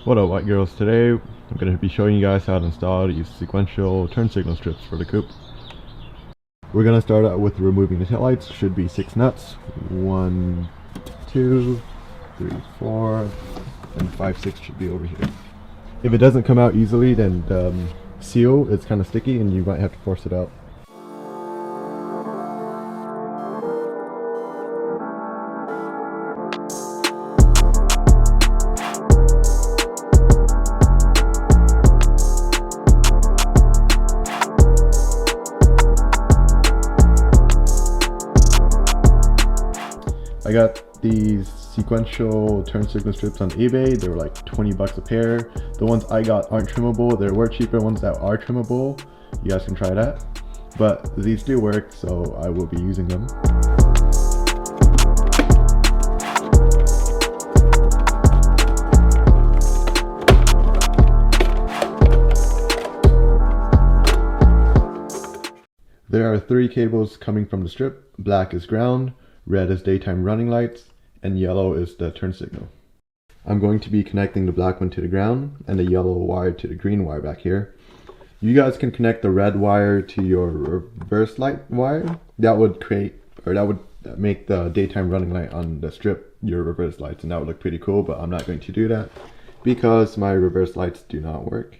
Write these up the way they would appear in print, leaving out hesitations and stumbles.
What up, white girls? Today I'm going to be showing you guys how to install these sequential turn signal strips for the coupe. We're going to start out with removing the taillights. Should be 6 nuts. 1, 2, 3, 4, and 5, 6 should be over here. If it doesn't come out easily, then the seal is kind of sticky and you might have to force it out. I got these sequential turn signal strips on eBay. They were like 20 bucks a pair. The ones I got aren't trimmable. There were cheaper ones that are trimmable. You guys can try that. But these do work, so I will be using them. There are 3 cables coming from the strip. Black is ground, red is daytime running lights, and yellow is the turn signal. I'm going to be connecting the black one to the ground and the yellow wire to the green wire back here. You guys can connect the red wire to your reverse light wire. That would make the daytime running light on the strip your reverse lights, and that would look pretty cool, but I'm not going to do that because my reverse lights do not work.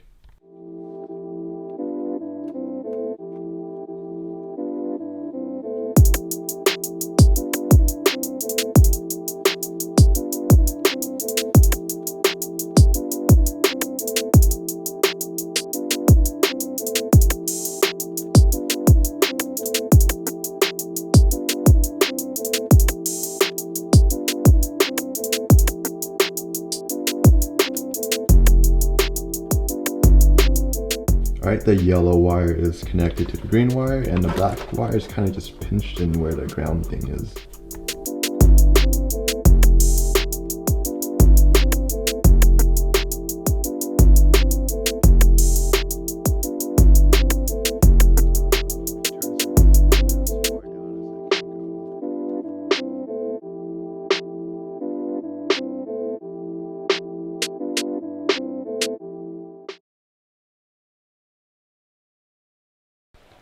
Alright, the yellow wire is connected to the green wire, and the black wire is kind of just pinched in where the ground thing is.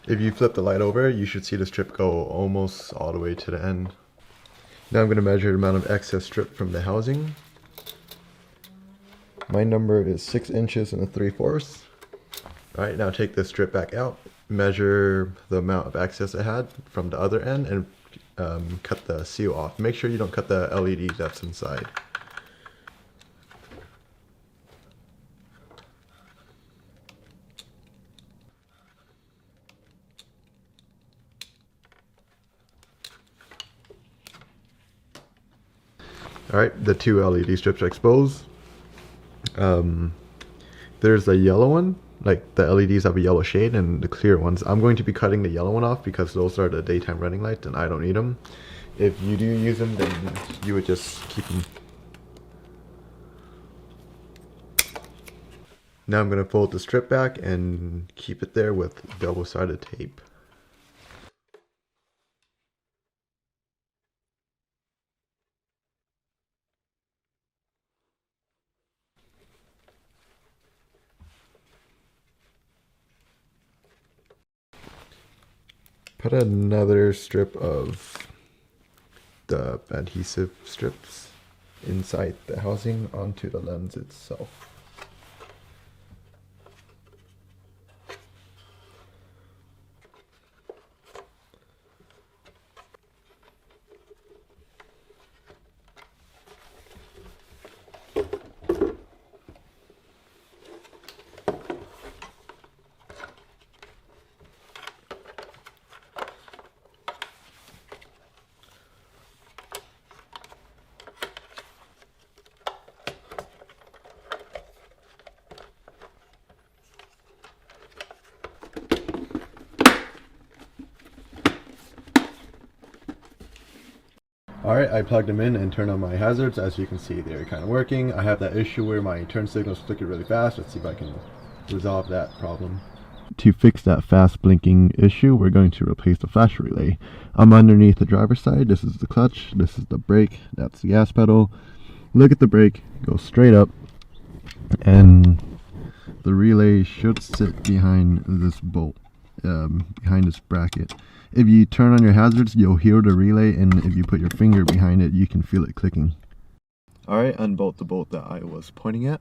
If you flip the light over, you should see the strip go almost all the way to the end. Now I'm going to measure the amount of excess strip from the housing. My number is 6 inches and 3/4. Alright, now take the strip back out, measure the amount of excess it had from the other end, and cut the seal off. Make sure you don't cut the LED that's inside. Alright, the 2 LED strips are exposed. There's a yellow one, like the LEDs have a yellow shade, and the clear ones. I'm going to be cutting the yellow one off because those are the daytime running lights and I don't need them. If you do use them, then you would just keep them. Now I'm going to fold the strip back and keep it there with double-sided tape. Put another strip of the adhesive strips inside the housing onto the lens itself. Alright, I plugged them in and turned on my hazards. As you can see, they're kind of working. I have that issue where my turn signals flicker really fast. Let's see if I can resolve that problem. To fix that fast blinking issue, we're going to replace the flash relay. I'm underneath the driver's side. This is the clutch, this is the brake, that's the gas pedal. Look at the brake, go straight up. And the relay should sit behind this bolt, behind this bracket. If you turn on your hazards, you'll hear the relay, and if you put your finger behind it, you can feel it clicking. Alright, unbolt the bolt that I was pointing at.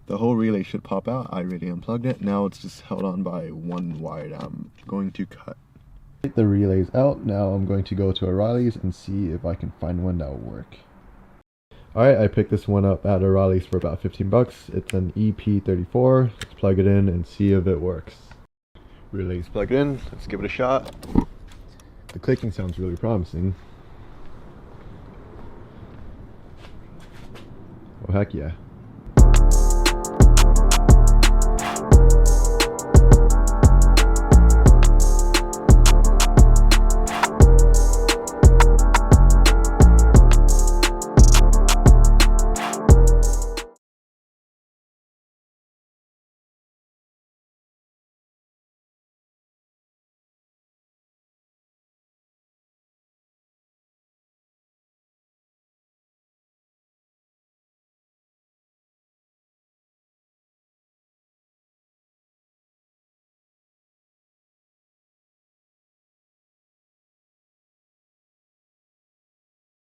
The whole relay should pop out. I already unplugged it. Now it's just held on by one wire that I'm going to cut. The relay's out. Now I'm going to go to O'Reilly's and see if I can find one that will work. Alright, I picked this one up at O'Reilly's for about 15 bucks. It's an EP34. Let's plug it in and see if it works. Relay's plugged in. Let's give it a shot. The clicking sounds really promising. Oh heck yeah.